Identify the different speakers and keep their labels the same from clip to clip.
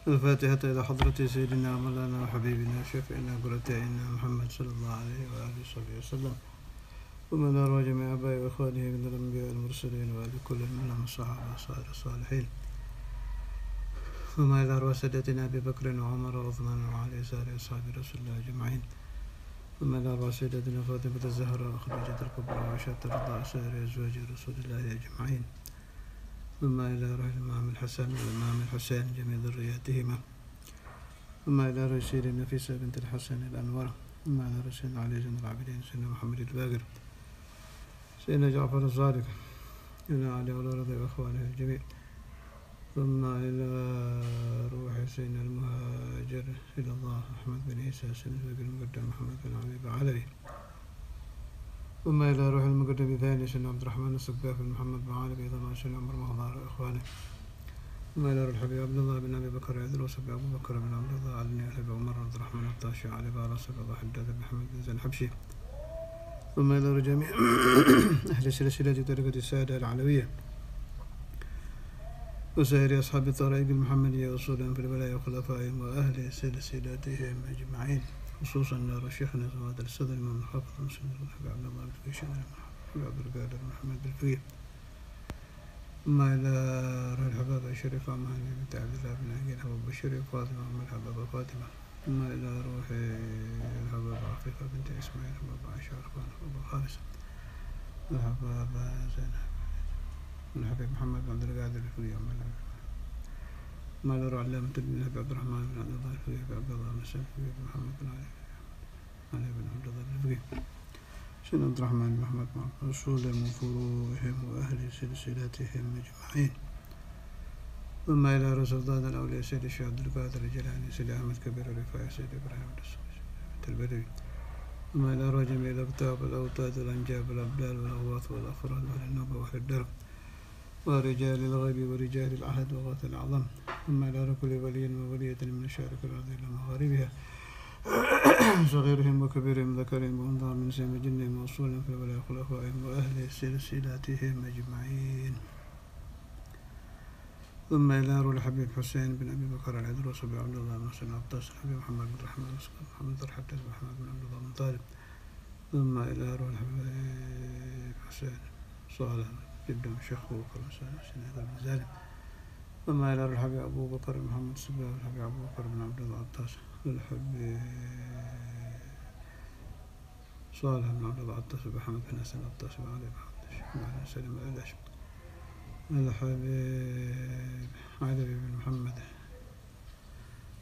Speaker 1: الفاتحة إلى حضرة سيدنا مولانا وحبيبنا وشفيعنا قرتنا محمد صلى الله عليه وآله وصحبه وسلم، ومن أروى جميع آبائه وإخوانه من الأنبياء والمرسلين وآل كل منهم الصحابة وصائر الصالحين، وما إلى أروى سادتنا أبي بكر وعمر وعثمان وعلي سائر أصحاب رسول الله أجمعين، وما إلى أروى سيدتنا فاطمة الزهراء وخديجة الكبرى وعائشة رضي سائر أزواج رسول الله أجمعين، وما إلى روح الإمام الحسن والإمام الحسين جميع ذرياتهما، وما إلى روح سيدنا النفيسة بنت الحسن الأنور، وما إلى روح سيدنا علي زين العابدين سيدنا محمد الباقر سيدنا جعفر الصادق سيدنا علي والرضي وإخوانه الجميع، ثم إلى روح سيدنا المهاجر إلى الله أحمد بن عيسى سيدنا المقدم محمد بن عبيد علوي، ثم إلى روح المقدم الثاني سيدنا عبد الرحمن السقاف بن محمد بن علوي ثم سيدنا عمر مهضار وإخوانه، ثم إلى روح الحبيب عبد الله بن أبي بكر عيد وصحبه أبو بكر بن عبد الله علي الحبيب عمر عبد الرحمن الطاشي علي بارس الله حداد بن محمد بن زين الحبشي، ثم إلى روح جميع أهل سلسلة طريقة السادة العلوية وسائر أصحاب الطرائق المحمدية وصولهم في الولاية وخلفائهم وأهل سلسلتهم أجمعين، خصوصا نار شيخنا سماد الصدر الإمام الحافظ مسلم بن عبد الله بن فيشان عبد القادر محمد بن فقيه، ثم إلى روح الحبابة الشريف عمان بنت عبد الله بن عقيل حباب الشريف فاطمة أم الحبابة فاطمة، ثم إلى روح الحبابة عفيفة بنت إسماعيل حباب عائشة أخوان حباب خالصة الحبابة زينب من حبيب محمد بن عبد القادر الفقيه ما إلى روح علامة بن عبد الرحمن بن عبد الله الفقيه عبد الله بن سلف بن محمد بن علي بن عبد الله الفقيه سيدنا عبد الرحمن بن محمد مع رسولهم وفروعهم وأهل سلسلتهم أجمعين، ثم إلى رسول الله الأولياء سيد الشيخ عبد القادر الجيلاني سيد أحمد كبير الرفاعي سيد إبراهيم البدوي، ثم إلى روح جميع الأقطاب والأوتاد والأنجاب والأبدال والأغواث والأفراد وأهل النوبة وأهل الدرب ورجال الغيب ورجال العهد وغوث الأعظم، ثم إلى كل ولي وولية من مشارق الأرض إلى مغاربها صغيرهم وكبيرهم ذكرهم وأنثى من سيم جنهم وأصولهم في الولاية خلفائهم وأهل سلسلتهم أجمعين، ثم إلى روح الحبيب حسين بن أبي بكر العدروس بن عبد الله بن حسين عباس الحبيب محمد بن الرحمن محمد الحدث محمد بن عبد الله بن طالب، ثم إلى روح الحبيب حسين صالح جدا شيخ أبو بكر سنة بن زالم، ثم إلى روح الحبيب أبو بكر محمد السباع الحبيب أبو بكر بن عبد الله عطاس الحبيب صالح بن عبد الله عطاس محمد بن حسن عطاس بن علي بن علي سلم الأشم الحبيب علي بن محمد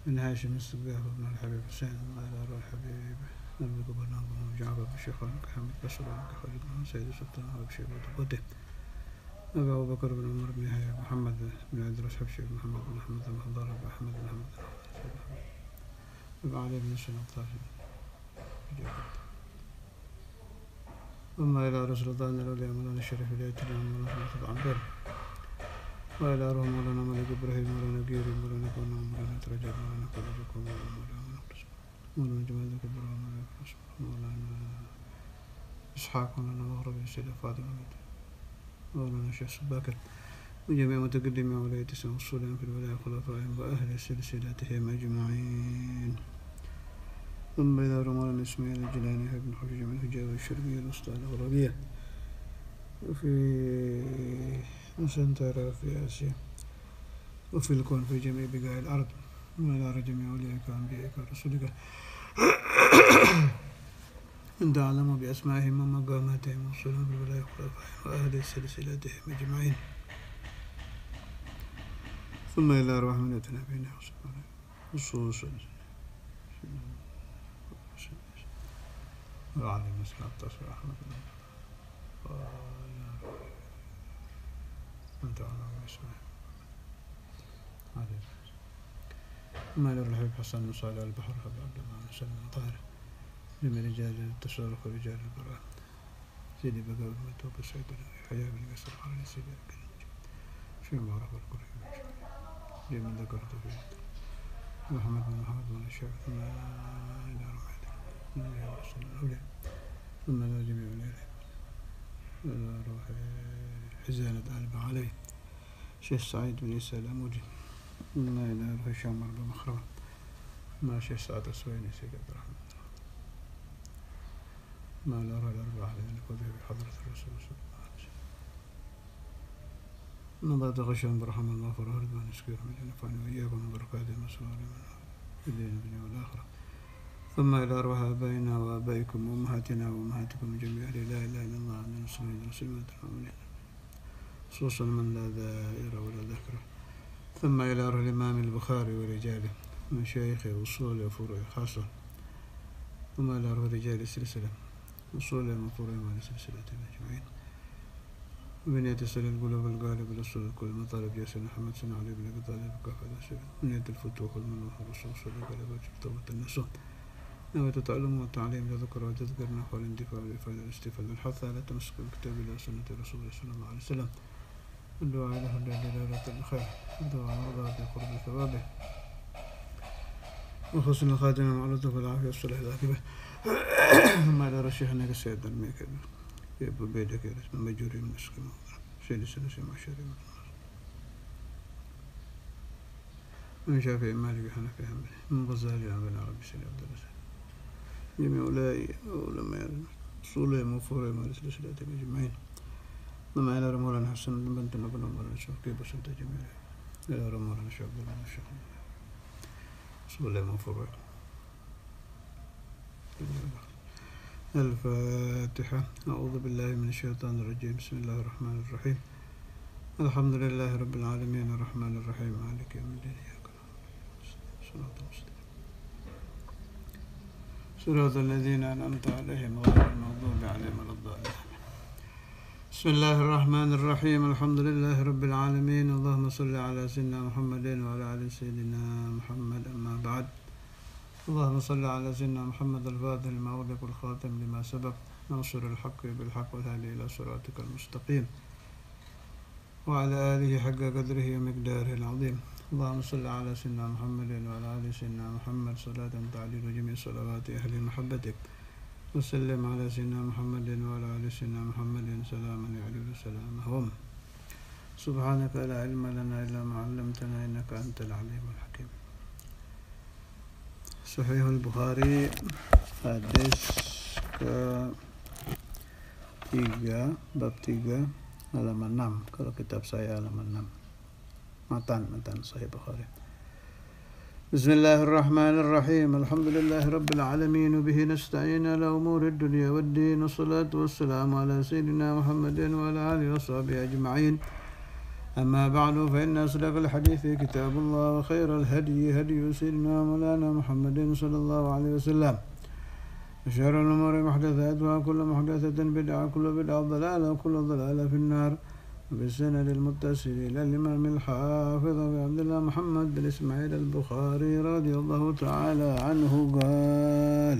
Speaker 1: بن هاشم السقاف بن الحبيب حسين، ثم إلى روح الحبيب نبي قبرنا بن جعفر بن الشيخ محمد بشر بن خالد بن سيد سلطان وبشير وتقدم أبو بكر بن عمر بن يحيى محمد بن عدروس حبشي بن محمد بن أحمد بن حضار بن أحمد بن أحمد بن علي بن سنة الطاشي، ثم إلى رسول الله الأولياء مولانا الشريف الهيئة مولانا مرتضى عنبر، وإلى روح مولانا ملك إبراهيم مولانا قيري مولانا كونا مولانا ترجع مولانا كونا مولانا جمال الكبرى مولانا إسحاق مولانا مغربي السيدة فاطمة مولانا الشيخ سباكر وجميع متقدمين ولاية سنة وصولهم في الولاية خلفائهم وأهل سلسلتهم أجمعين، ثم إلى مولانا إسماعيل الجيلاني بن حجاج من الحجاز الشرقية الوسطى الغربية وفي سنترا في آسيا وفي الكون في جميع بقاع الأرض، وإلى جميع أوليائك وأنبيائك ورسولك أن تعلموا بأسمائهم ومقاماتهم وصولهم في الولاية خلفائهم وأهل سلسلتهم أجمعين، ثم إلى روح من نبينا خصوصا وعلي مسكن التصوير أحمد أنت على اسمه علي، ثم إلى الحبيب حسن بن صالح البحر عبد الله بن سلم طاهر جميع رجال التصرف ورجال البراء سيدي بقى بن متوب السيد حياة بن قصر على سيدي في معرفة الكريم جميع ذكرت فيه محمد بن محمد بن الشيخ، ثم إلى روح الأولياء، ثم إلى جميع الأولياء إلى روح حزانة آل بن علي شيخ سعيد بن عيسى الأموجي لا إله إلا هشام بن مخرمة ماشي سعد السويني سيد عبد الرحمن ما لا أرى الأربعة الذين كذبوا بحضرة الرسول صلى الله عليه وسلم نبات غشام برحمة الله فراه رضوان يسكير من ينفعني وإياكم من بركات المسؤول في الدين الدنيا والآخرة ثم إلى أرواح آبائنا وآبائكم وأمهاتنا وأمهاتكم جميعا لا إله إلا الله من المسلمين والمسلمات المؤمنين خصوصا من لا دائرة ولا ذكر ثم إلى أرواح الإمام البخاري ورجاله مشايخه وصوله وفروعه خاصة ثم إلى أرواح رجال السلسلة وصوله وفروعه ولسلسلتهم أجمعين وبنية سل القلوب القالب الأصول كل مطالب ياسر محمد سنة علي بن أبي طالب كافة الأسئلة بنية الفتوح والمنوح والرسول صلى الله عليه وسلم توبة النسوح نويت التعلم والتعليم لذكر وتذكر نحو الاندفاع والإفادة والاستفادة الحث على تمسك بالكتاب إلى سنة رسول الله صلى الله عليه وسلم الدعاء له لدلالة الخير الدعاء مرضى بقرب ثوابه وحسن الخاتمة مع اللطف والعافية والصلاح العاقبة ثم إلى رشيحنا كسيد الميكد يبقى بيدك يا رسم مجوري من السكن سيد السنسي معشري من شافعي مالك حنفي حنبلي من غزالي عن بن عربي سيد عبد الله جميع أولئك علماء أصولهم وفروعهم ولسلسلتهم أجمعين ثم إلى مولانا حسن بن بنت بن مولانا شوقي بسنت جميع إلى مولانا شوقي بن الشيخ أصولهم وفروعهم الفاتحة. أعوذ بالله من الشيطان الرجيم. بسم الله الرحمن الرحيم. الحمد لله رب العالمين الرحمن الرحيم مالك يوم الدين إياك نعبد صراط المستقيم صراط الذين أنعمت عليهم غير المغضوب عليهم ولا الضالين. بسم الله الرحمن الرحيم. الحمد لله رب العالمين. اللهم صل على سيدنا محمد وعلى آل سيدنا محمد. أما بعد. اللهم صل على سيدنا محمد الفاتح لما أغلق والخاتم لما سبق ناصر الحق بالحق والهادي إلى صراطك المستقيم وعلى آله حق قدره ومقداره العظيم. اللهم صل على سيدنا محمد وعلى آل سيدنا محمد صلاة تعليل جميع صلوات أهل محبتك وسلم على سيدنا محمد وعلى آل سيدنا محمد سلاما يعلو سلامهم. سبحانك لا علم لنا إلا ما علمتنا إنك أنت العليم الحكيم. Sahih al-Bukhari hadis ke-3 bab 3 halaman 6. Kalau kitab saya halaman 6. Matan Sahih Bukhari. Bismillahirrahmanirrahim. Alhamdulillahi rabbil alamin wa bihi nasta'in ala umuri dunya waddin. Wassalatu wassalamu ala sayyidina Muhammadin wa ala alihi wa sahbihi ajma'in. أما بعد فإن أصدق الحديث كتاب الله وخير الهدي هدي سيدنا مولانا محمد صلى الله عليه وسلم وشر الأمور محدثاتها كل محدثة بدعة كل بدعة ضلالة وكل ضلالة في النار. وبالسند المتصل إلى الإمام الحافظ أبي عبد الله محمد بن إسماعيل البخاري رضي الله تعالى عنه قال: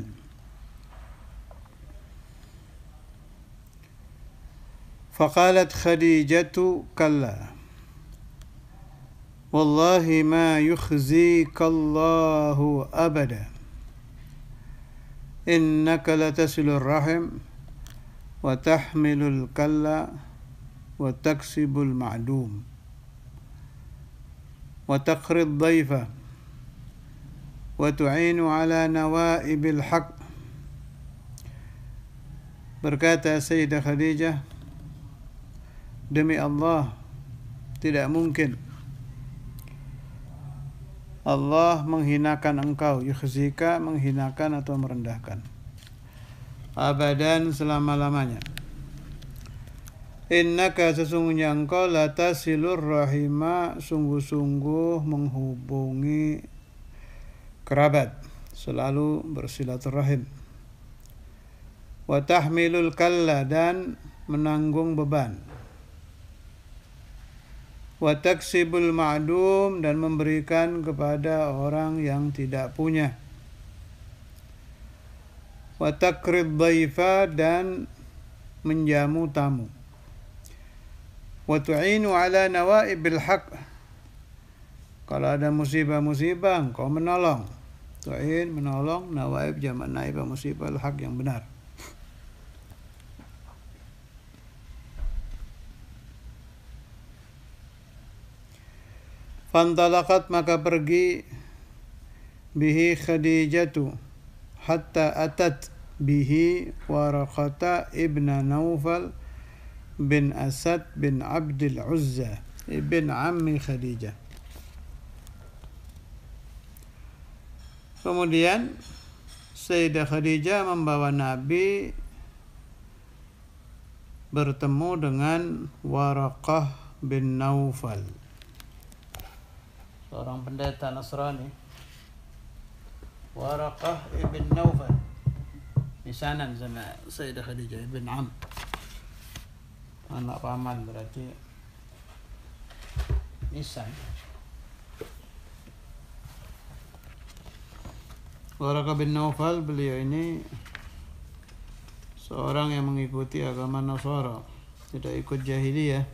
Speaker 1: فقالت خديجة: كلا والله ما يخزيك الله أبدا إنك لتصل الرحم وتحمل الكلا وتكسب المعدوم وتقري الضيف وتعين على نوائب الحق. Berkata Sayyidah Khadijah, demi Allah, tidak mungkin Allah menghinakan engkau, yukhzika, menghinakan atau merendahkan, abadan, selama-lamanya. Innaka, sesungguhnya engkau, latasilur rahima, sungguh-sungguh menghubungi kerabat, selalu bersilaturahim. Wa tahmilul kalla, dan menanggung beban. Wa taksibul ma'dum, dan memberikan kepada orang yang tidak punya. Wa taqrid dhaifa, dan menjamu tamu. Wa tu'inu ala nawaibil haq, kalau ada musibah-musibah engkau menolong. Tu'in, menolong, nawaib jamak naibah, musibah al-haq, yang benar. Fantalaqat, maka pergi bihi Khadijatu hatta atat bihi Waraqata ibn Naufal bin Asad bin Abdul Uzza ibn ammi Khadijah. Kemudian Sayyidah Khadijah membawa Nabi bertemu dengan Waraqah bin Naufal, seorang pendeta Nasrani. Waraqah ibn Naufal misanan sama Sayyidah Khadijah ibn Am, anak paman, berarti nisan. Waraqah bin Naufal, beliau ini seorang yang mengikuti agama Nasara, tidak ikut jahiliyah,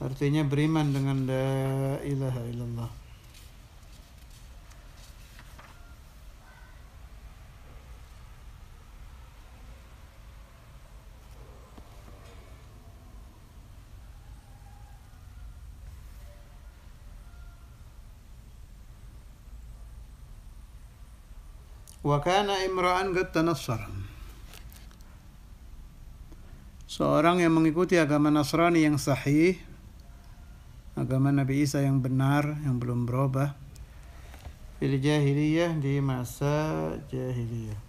Speaker 1: artinya beriman dengan la ilaha illallah. Wa kana imra'an qad tanassara, seorang yang mengikuti agama Nasrani yang sahih, agama Nabi Isa yang benar, yang belum berubah, fil jahiliyah, di masa jahiliyah.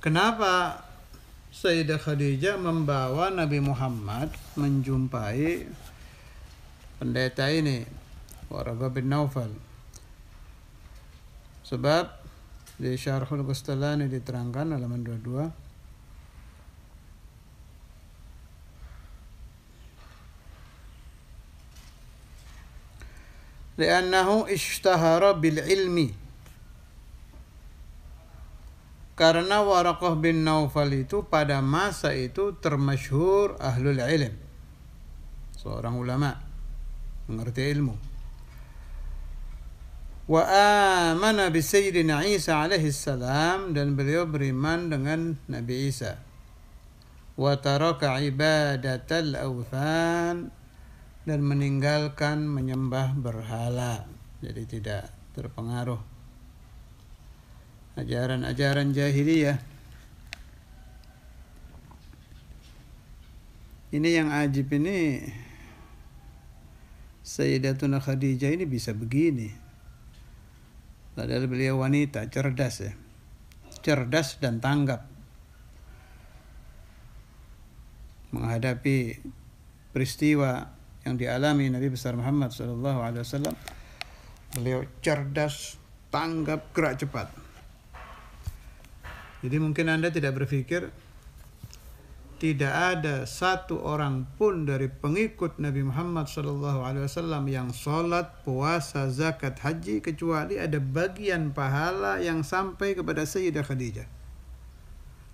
Speaker 1: Kenapa Sayyidah Khadijah membawa Nabi Muhammad menjumpai pendeta ini, Waraqah bin Naufal? Sebab di Syarhul Qustalani diterangkan halaman 22, li'annahu ishtahara bil ilmi, karena Waraqah bin Naufal itu pada masa itu termasyhur ahlul ilm, seorang ulama, mengerti ilmu. Wa amana bi Sayyidina Isa alaihi salam, dan beliau beriman dengan Nabi Isa. Wa taraka ibadatal awthan, dan meninggalkan menyembah berhala, jadi tidak terpengaruh ajaran-ajaran jahiliyah. Ini yang ajib ini, Sayyidatuna Khadijah ini bisa begini, padahal beliau wanita cerdas ya, cerdas dan tanggap menghadapi peristiwa yang dialami Nabi besar Muhammad SAW. Beliau cerdas, tanggap, gerak cepat. Jadi mungkin Anda tidak berpikir tidak ada satu orang pun dari pengikut Nabi Muhammad SAW yang sholat, puasa, zakat, haji, kecuali ada bagian pahala yang sampai kepada Sayyidah Khadijah.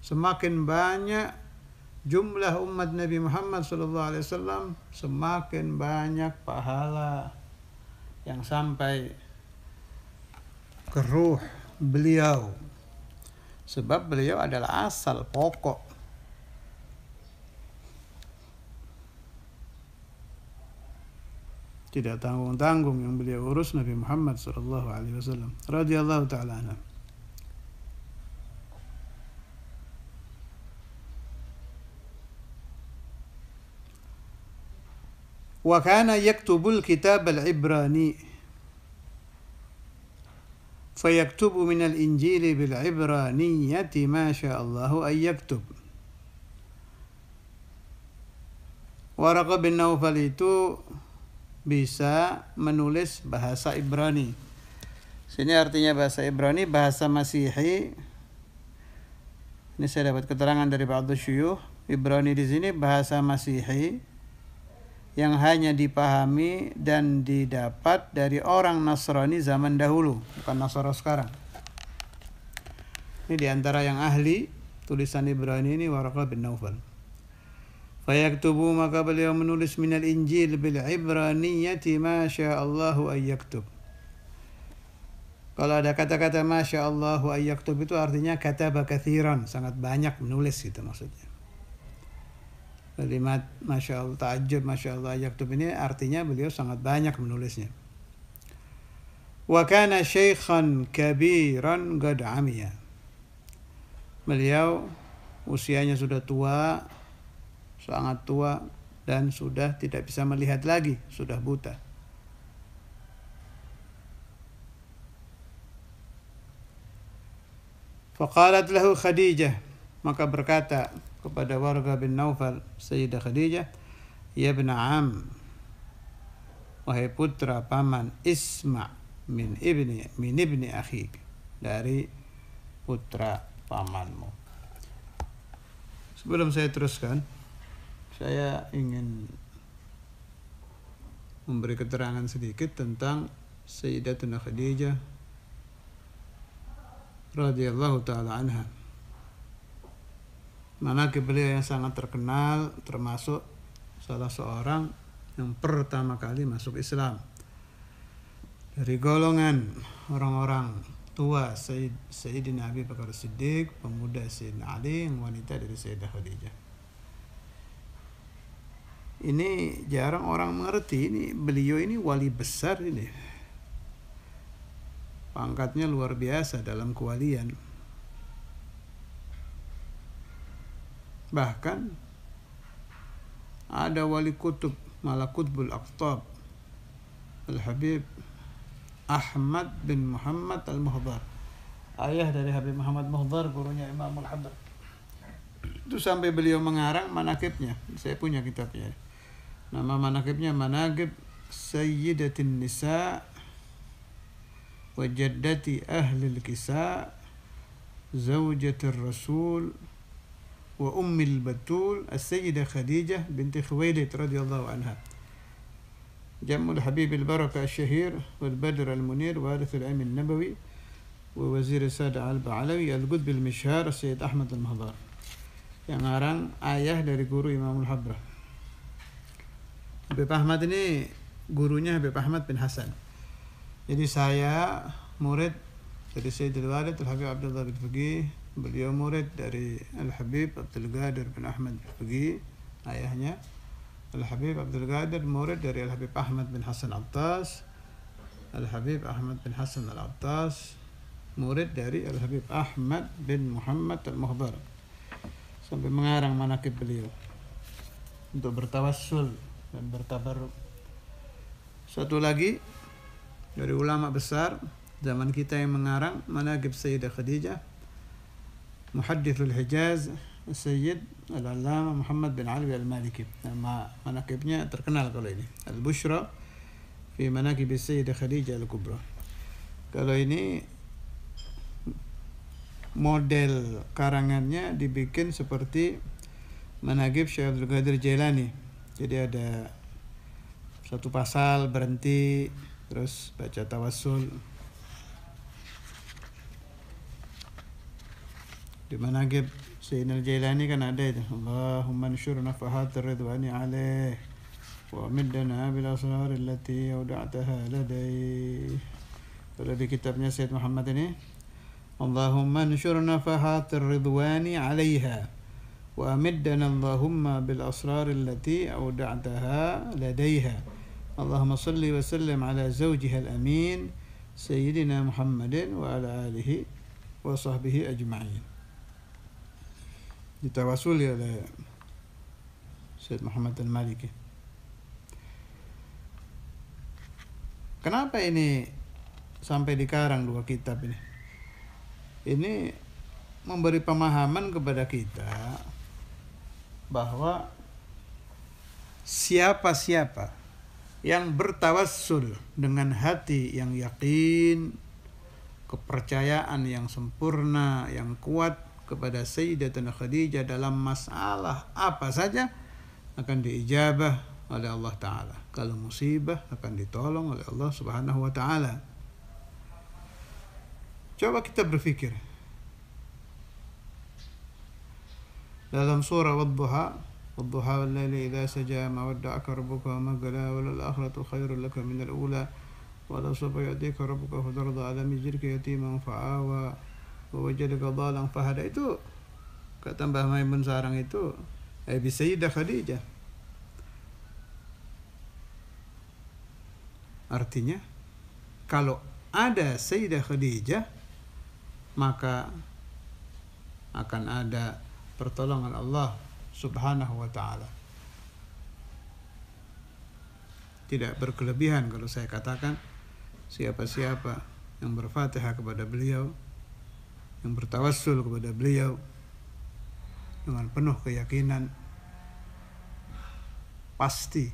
Speaker 1: Semakin banyak jumlah umat Nabi Muhammad SAW, semakin banyak pahala yang sampai ke ruh beliau. Sebab beliau adalah asal pokok. Tidak tanggung-tanggung yang beliau urus Nabi Muhammad SAW radhiyallahu ta'ala anhu. Wa kana yaktubul kitab al-Ibrani, fayaktubu minal injili bil ibraniyati ma sya'allahu ay yaktub. Waraqah bin Naufal itu bisa menulis bahasa Ibrani. Sini artinya bahasa Ibrani, bahasa Masihi. Ini saya dapat keterangan dari ba'dhu syuyukh. Ibrani di sini bahasa Masihi yang hanya dipahami dan didapat dari orang Nasrani zaman dahulu, bukan Nasara sekarang. Ini diantara yang ahli tulisan Ibrani ini Waraqah bin Naufal. Fayaktubu, maka beliau menulis minal Injil bil ibraniyati ma sya'allahu ay yaktub. Kalau ada kata-kata Masya Allah wa yaktub itu artinya kataba kathiran, sangat banyak menulis gitu maksudnya. Kalimat Masya Allah, ta'ajub Masya Allah yaktub ini artinya beliau sangat banyak menulisnya. Wa kana syaikhan kabiran qad amiya. Beliau usianya sudah tua, sangat tua, dan sudah tidak bisa melihat lagi, sudah buta. Faqalat lahu Khadijah, maka berkata kepada Warqa bin Naufal, Sayyidah Khadijah, ya ibn Am, wahai putra paman, isma' min ibni akhik, dari putra pamanmu. Sebelum saya teruskan, saya ingin memberi keterangan sedikit tentang Sayyidatuna Khadijah radhiyallahu taala anha. Manaqib beliau yang sangat terkenal, termasuk salah seorang yang pertama kali masuk Islam dari golongan orang-orang tua Sayyidina Abi Bakar Siddiq, pemuda Sayyidina Ali, yang wanita dari Sayyidah Khadijah. Ini jarang orang mengerti, ini beliau ini wali besar ini. Pangkatnya luar biasa dalam kewalian. Bahkan ada wali kutub, malah kutbul aqtab, Al-Habib Ahmad bin Muhammad Al-Muhdar, ayah dari Habib Muhammad Muhdar, gurunya Imam Al-Hadar. Itu sampai beliau mengarang manaqibnya. Saya punya kitabnya. Nama manaqibnya Manaqib Sayyidatin Nisa wa Jaddati Ahlil Kisa Zawjatir Rasul wa Ummil Batul As-Sayyidah Khadijah binti Khuwailid radhiyallahu anha. Jammul Habib al-Baraka al-Shahir wal-Badr al-Munir warith al-Ilm al-Nabawi wa Wazir Sada al-Ba'alawi al-Qutb al-Mishhar Sayyid Ahmad al-Muhdar, yang ngarang ayah dari guru Imam Al-Habrah. Habib Ahmad ini gurunya Habib Ahmad bin Hasan. Jadi saya murid dari Sayyidul Walid Al-Habib Abdullah bin Faqih, beliau murid dari Al-Habib Abdul Qadir bin Ahmad bin Faqih, ayahnya. Al-Habib Abdul Qadir murid dari Al-Habib Ahmad bin Hasan Attas. Al-Habib Ahmad bin Hasan Al-Attas murid dari Al-Habib Ahmad bin Muhammad Al-Muhdar, sampai mengarang manaqib beliau untuk bertawassul dan bertabarruk. Satu lagi dari ulama besar zaman kita yang mengarang manaqib Sayyidah Khadijah, Muhaddithul Hijaz Sayyid Al-Allama Muhammad bin Ali Al-Maliki. Nama manaqibnya terkenal kalau ini, Al-Bushra fi Manaqib Sayyidah Khadijah Al-Kubra. Kalau ini model karangannya dibikin seperti manaqib Syekh Abdul Qadir Jailani. Jadi ada satu pasal berhenti, terus baca tawassul. Di manaqib Sayyidina Jailani kan ada itu, Allahumma anshur nafahat ridwani alaih wa middana bil asrar allati awda'taha ladai. Kalau di kitabnya Sayyid Muhammad ini, Allahumma anshur nafahat ridwani alaiha wa amiddana Allahumma bil asrar allati awda'taha ladaiha. Allahumma salli wa sallim ala zawjiha al-amin Sayyidina Muhammadin wa ala alihi wa sahbihi ajma'in. Ditawasuli oleh Sayyid Muhammad Al-Maliki. Kenapa ini sampai dikarang dua kitab ini? Ini memberi pemahaman kepada kita bahwa siapa-siapa yang bertawassul dengan hati yang yakin, kepercayaan yang sempurna, yang kuat kepada Sayyidatuna Khadijah dalam masalah apa saja akan diijabah oleh Allah Ta'ala. Kalau musibah akan ditolong oleh Allah Subhanahu wa Ta'ala. Coba kita berpikir. Dalam surah Wadduha, wal-laili idza saja ma wadda'aka rabbuka wa ma qala wal akhiratu khairul laka min al-ula wala sawfa yu'tika rabbuka fatarda, alam yajidka yatiman fa'awa wa wajadaka dhalan fahada. Itu kata Mbah Maimun Sarang itu bi Sayyidah Khadijah. Artinya kalau ada Sayyidah Khadijah maka akan ada pertolongan Allah Subhanahu wa ta'ala. Tidak berkelebihan kalau saya katakan siapa-siapa yang berfatihah kepada beliau, yang bertawassul kepada beliau dengan penuh keyakinan, pasti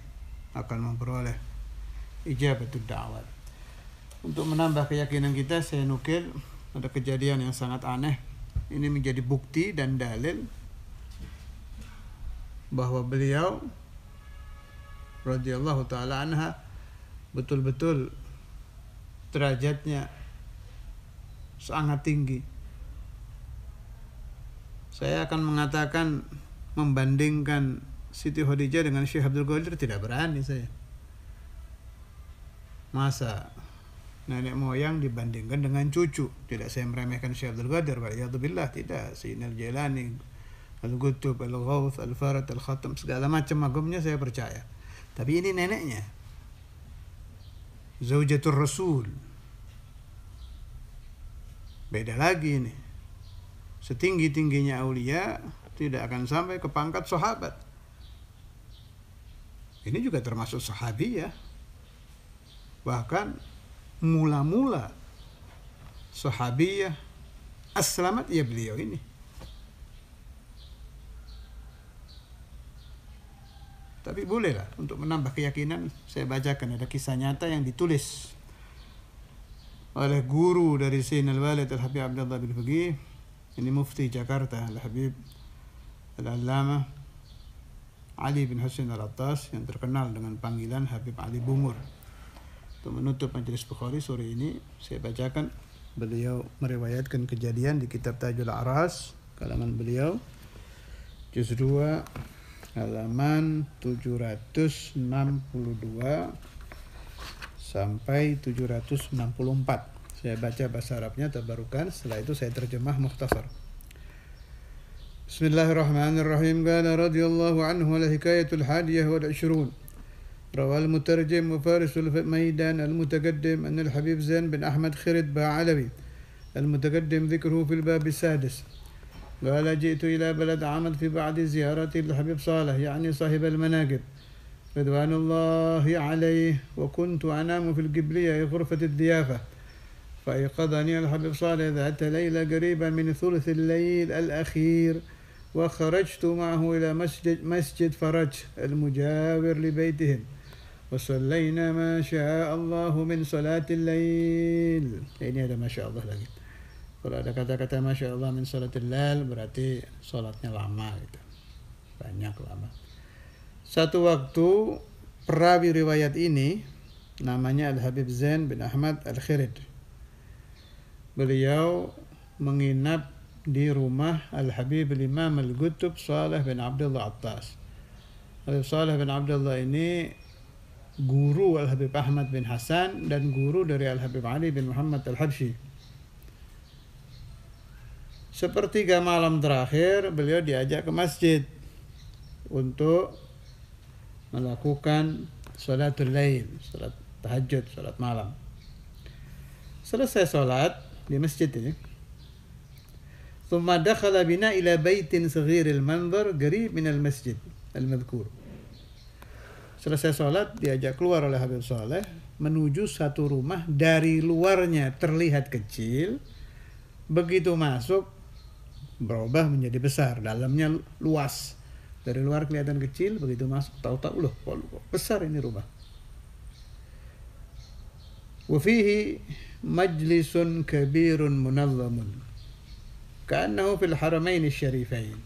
Speaker 1: akan memperoleh ijabatud da'wat. Untuk menambah keyakinan kita, saya nukil ada kejadian yang sangat aneh. Ini menjadi bukti dan dalil bahwa beliau radhiyallahu ta'ala anha betul-betul derajatnya sangat tinggi. Saya akan mengatakan, membandingkan Siti Khadijah dengan Syekh Abdul Qadir tidak berani saya. Masa nenek moyang dibandingkan dengan cucu? Tidak saya meremehkan Syekh Abdul Qadir, waliyadzubillah, tidak. Sayyidina Al-Jailani, Al-Qutub, Al-Ghawth, Al-Farad, Al-Khatam, segala macam magumnya saya percaya. Tapi ini neneknya, Zaujatul Rasul. Beda lagi ini. Setinggi-tingginya aulia tidak akan sampai ke pangkat sahabat. Ini juga termasuk sahabiyah. Bahkan mula-mula sahabiyah aslamat ya beliau ini. Tapi bolehlah untuk menambah keyakinan, saya bacakan ada kisah nyata yang ditulis oleh guru dari Sayyidina Al-Walid Al-Habib Abdullah bin Faqih. Ini mufti Jakarta Al-Habib Al-Allamah Ali bin Husain Al-Attas, yang terkenal dengan panggilan Habib Ali Bungur. Untuk menutup majelis Bukhari sore ini, saya bacakan beliau meriwayatkan kejadian di kitab Tajul Aras, kalangan beliau juz 2 halaman 762 sampai 764. Saya baca bahasa Arabnya tabarukan, setelah itu saya terjemah mukhtasar. Bismillahirrahmanirrahim. Qala radhiyallahu anhu al-hikayatul hadiyah wal 20. روى المترجم وفارس الميدان المتقدم أن الحبيب زين بن أحمد خرد باعلوي المتقدم ذكره في الباب السادس قال جئت إلى بلد عمد في بعد زيارتي للحبيب صالح يعني صاحب المناقب رضوان الله عليه، وكنت أنام في القبلية غرفة الضيافة فأيقظني الحبيب صالح ذات ليلة قريبا من ثلث الليل الأخير، وخرجت معه إلى مسجد فرج المجاور لبيتهم وصلينا ما شاء الله من صلاة الليل. Ini ada Masya Allah lagi. Kalau ada kata-kata Masya Allah min salatil lail berarti sholatnya lama gitu. Banyak lama. Satu waktu perawi riwayat ini namanya Al-Habib Zain bin Ahmad Al-Khirid. Beliau menginap di rumah Al-Habib Imam Al-Qutub Saleh bin Abdullah Attas. Habib Saleh bin Abdullah ini guru Al-Habib Ahmad bin Hasan dan guru dari Al-Habib Ali bin Muhammad Al-Habsyi. Sepertiga malam terakhir beliau diajak ke masjid untuk melakukan sholatul lail, sholat tahajud, sholat malam. Selesai sholat di masjid ini, ثم دخل بنا إلى بيت صغير المنظر قريب من المسجد المذكور. Selesai sholat diajak keluar oleh Habib Saleh menuju satu rumah, dari luarnya terlihat kecil, begitu masuk berubah menjadi besar, dalamnya luas. Dari luar kelihatan kecil, begitu masuk tahu-tahu loh kok besar ini rumah. Wa fihi majlisun kabirun munazzamun ka'annahu fil haramain syarifain.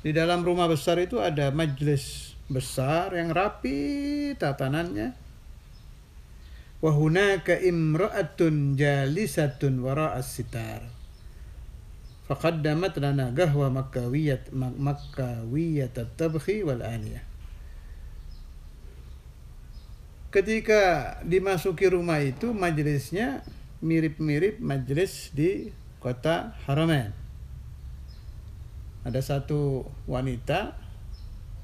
Speaker 1: Di dalam rumah besar itu ada majlis besar yang rapi tatanannya. Wa hunaka imra'atun jalisatun wara'a sitar. Faqaddamat lana qahwa makkawiyat at-tabkhi wal aniyah. ketika dimasuki rumah itu majelisnya mirip-mirip majelis di kota Haramain. Ada satu wanita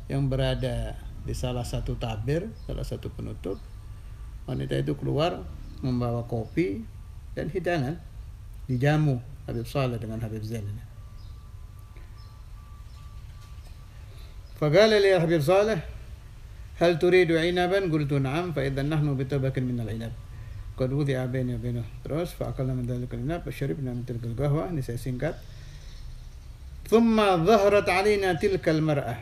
Speaker 1: yang berada di salah satu tabir, salah satu penutup. Wanita itu keluar membawa kopi dan hidangan, dijamu Habib Saleh dengan Habib Zain. Faqala li Habib Saleh, hal turidu inaban? Qultu na'am, fa idzan nahnu bitabakin min al-inab. Qad wudi'a baini wa bainahu. Terus fa akalna min dhalika al-inab wa sharibna min tilka al-qahwa. Ini saya singkat. Thumma dhaharat 'alaina tilka al-mar'ah.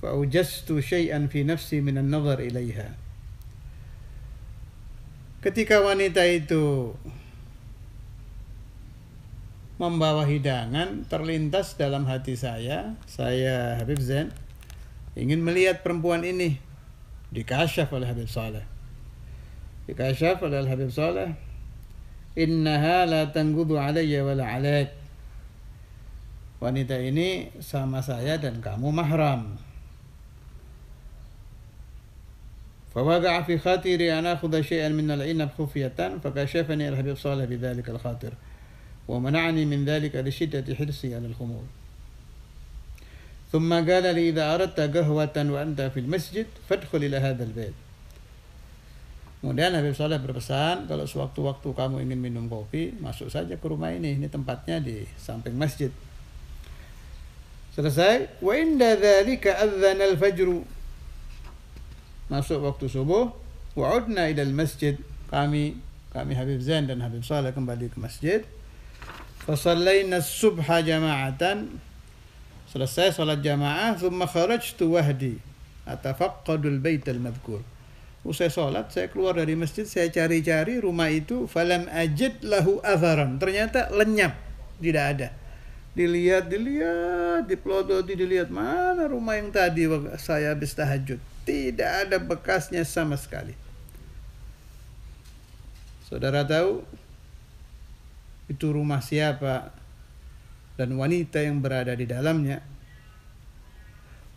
Speaker 1: Fa awjaztu syai'an fi nafsi min an-nazar ilaiha. Ketika wanita itu membawa hidangan, terlintas dalam hati saya Habib Zain, ingin melihat perempuan ini. Dikasyaf oleh Habib Saleh. Dikasyaf oleh Habib Saleh, innaha la tangudu alayya wala alaik. Wanita ini sama saya dan kamu mahram. فوقع في خاطري أن آخذ شيئا من العنب خفية فكشفني الحبيب صالح بذلك الخاطر ومنعني من ذلك لشدة حرصي على الخمور. ثم قال لي إذا أردت قهوة وأنت في المسجد فادخل إلى هذا البيت. Kemudian Habib Saleh berpesan, kalau sewaktu-waktu kamu ingin minum kopi, masuk saja ke rumah ini tempatnya di samping masjid. Selesai. Wa inda dzalika adzana al-fajr. Masuk waktu subuh, wa'udna ilal masjid. Kami Habib Zain dan Habib Saleh kembali ke masjid. Fasallayna as-subha jama'atan. Selesai salat jamaah, thumma kharajtu wahdi atafaqqadul bait al-madhkur. Usai salat, saya keluar dari masjid, saya cari-cari rumah itu, falam ajid lahu atharan. Ternyata lenyap, tidak ada. Dilihat, dipelototi, dilihat mana rumah yang tadi saya habis tahajud. Tidak ada bekasnya sama sekali. Saudara tahu itu rumah siapa dan wanita yang berada di dalamnya.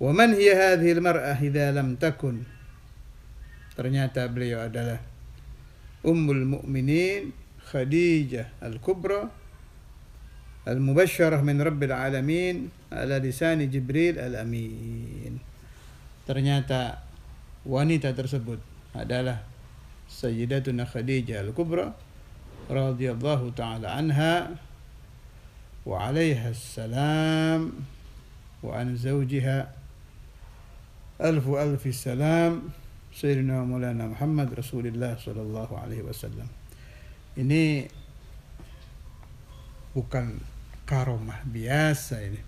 Speaker 1: Wa man hiya hadhihi al-mar'ah idza lam takun? Ternyata beliau adalah Ummul Mukminin Khadijah Al-Kubra Al-Mubashsharah min Rabbil Alamin ala lisani Jibril Al-Amin. Ternyata wanita tersebut adalah Sayyidatuna Khadijah Al-Kubra radhiyallahu ta'ala anha wa 'alaiha assalam wa an zawjiha alfu salam Sayyidina Maulana Muhammad Rasulullah sallallahu alaihi wasallam. Ini bukan karomah biasa ini.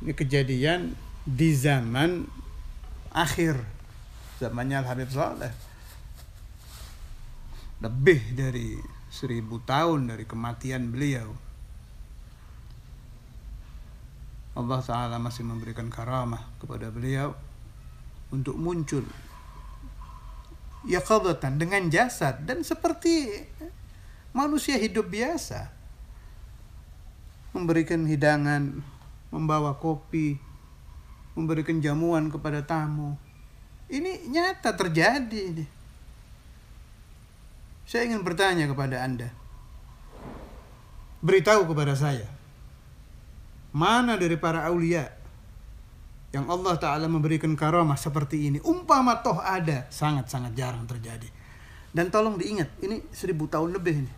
Speaker 1: Ini kejadian di zaman akhir, zamannya Al-Habib Saleh. Lebih dari 1000 tahun dari kematian beliau. Allah Ta'ala masih memberikan karamah kepada beliau untuk muncul yaqadatan dengan jasad dan seperti manusia hidup biasa, memberikan hidangan, membawa kopi, memberikan jamuan kepada tamu. Ini nyata terjadi ini. Saya ingin bertanya kepada Anda. Beritahu kepada saya, mana dari para aulia yang Allah Ta'ala memberikan karamah seperti ini? Umpama toh ada, sangat-sangat jarang terjadi. Dan tolong diingat, ini 1000 tahun lebih ini.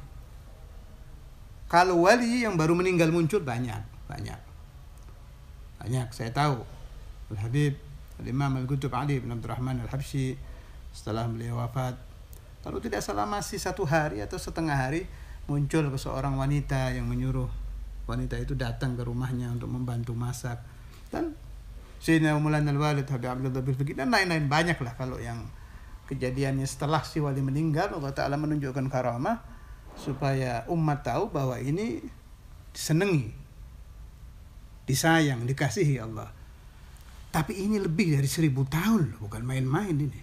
Speaker 1: Kalau wali yang baru meninggal muncul banyak. Saya tahu Al-Habib Al-Imam Al-Qutb Ali bin Abdurrahman Al-Habsyi setelah beliau wafat, kalau tidak salah masih 1 hari atau setengah hari, muncul seorang wanita yang menyuruh wanita itu datang ke rumahnya untuk membantu masak. Dan Sayyidina Maulana Al-Walid Habib Abdullah bin Fiqih dan lain-lain banyak lah. Kalau yang kejadiannya setelah si wali meninggal, Allah Ta'ala menunjukkan karamah supaya umat tahu bahwa ini disenangi, disayang, dikasihi Allah. Tapi ini lebih dari 1000 tahun, bukan main-main ini.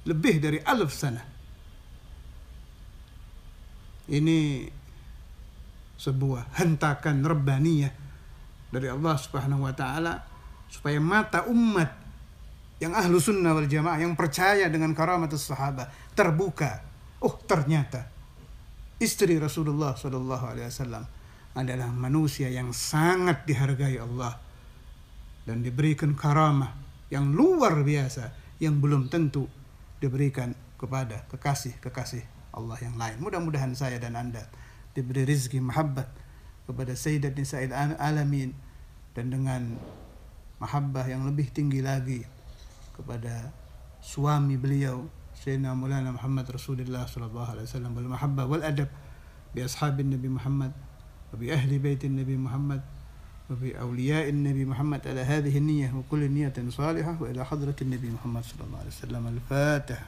Speaker 1: Lebih dari 1000 sana. Ini sebuah hentakan rabbaniyah dari Allah Subhanahu wa Ta'ala supaya mata umat yang ahlu sunnah wal jamaah, yang percaya dengan karamatus sahabat, terbuka. Oh, ternyata istri Rasulullah SAW adalah manusia yang sangat dihargai Allah dan diberikan karamah yang luar biasa yang belum tentu diberikan kepada kekasih-kekasih Allah yang lain. Mudah-mudahan saya dan Anda diberi rizki mahabbat kepada Sayyidat Nisa'il Alamin, dan dengan mahabbah yang lebih tinggi lagi kepada suami beliau Sayyidina Maulana Muhammad Rasulullah sallallahu alaihi wasallam, wal mahabbah wal adab bi ashabin Nabi Muhammad wa bi ahli baitin Nabi Muhammad wa bi awliya'in Nabi Muhammad ala hadhihi an-niyyah wa kulli niyyatin salihah wa ila hadratin Nabi Muhammad sallallahu alaihi wasallam. Al-Fatihah.